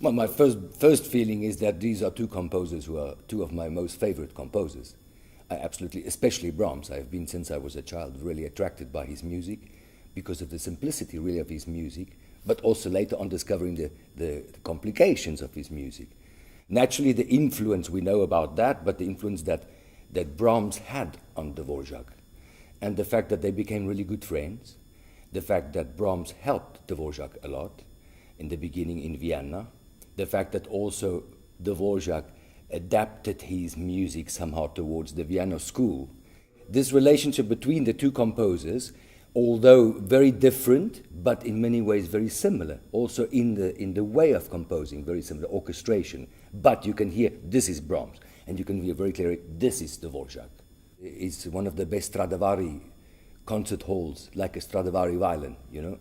Well, my first feeling is that these are two composers who are two of my most favorite composers. I absolutely, especially Brahms. I have been since I was a child really attracted by his music because of the simplicity really of his music, but also later on discovering the complications of his music. Naturally, the influence, we know about that, but the influence that Brahms had on Dvorak, and the fact that they became really good friends, the fact that Brahms helped Dvorak a lot in the beginning in Vienna, the fact that also Dvorak adapted his music somehow towards the Vienna school. This relationship between the two composers, although very different, but in many ways very similar, also in the way of composing, very similar, orchestration. But you can hear, this is Brahms, and you can hear very clearly, this is Dvorak. It's one of the best Stradivari concert halls, like a Stradivari violin, you know.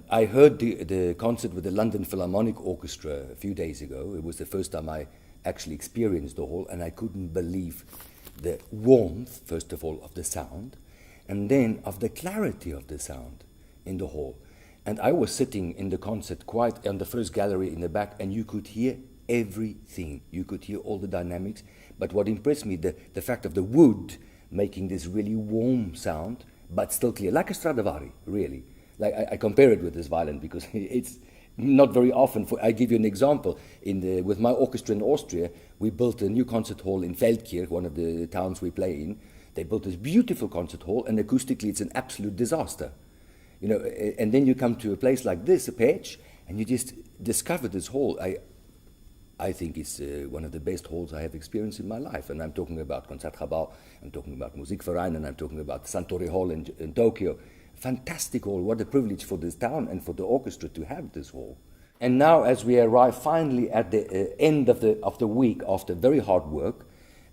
I heard the concert with the London Philharmonic Orchestra a few days ago. It was the first time I actually experienced the hall, and I couldn't believe the warmth, first of all, of the sound, and then of the clarity of the sound in the hall. And I was sitting in the concert quite on the first gallery in the back, and you could hear everything. You could hear all the dynamics. But what impressed me, the fact of the wood making this really warm sound, but still clear, like a Stradivari, really. Like I compare it with this violin because it's not very often. I give you an example. With my orchestra in Austria, we built a new concert hall in Feldkirch, one of the towns we play in. They built this beautiful concert hall, and acoustically it's an absolute disaster. You know, and then you come to a place like this, a Pécs, and you just discover this hall. I think it's one of the best halls I have experienced in my life. And I'm talking about Konzertgebouw, I'm talking about Musikverein, and I'm talking about Suntory Hall in Tokyo. Fantastic hall. What a privilege for this town and for the orchestra to have this hall. And now, as we arrive finally at the end of the week after very hard work,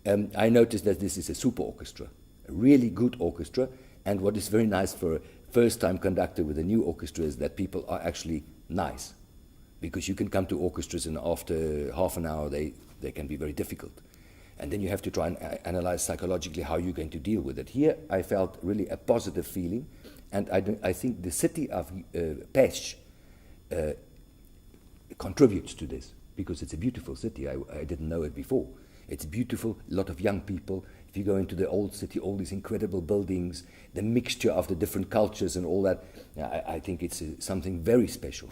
I noticed that this is a super orchestra, a really good orchestra. And what is very nice for a first-time conductor with a new orchestra is that people are actually nice, because you can come to orchestras and after half an hour they can be very difficult. And then you have to try and analyze psychologically how you're going to deal with it. Here I felt really a positive feeling. And I think the city of Pécs contributes to this, because it's a beautiful city. I didn't know it before. It's beautiful, a lot of young people. If you go into the old city, all these incredible buildings, the mixture of the different cultures and all that, I think it's something very special.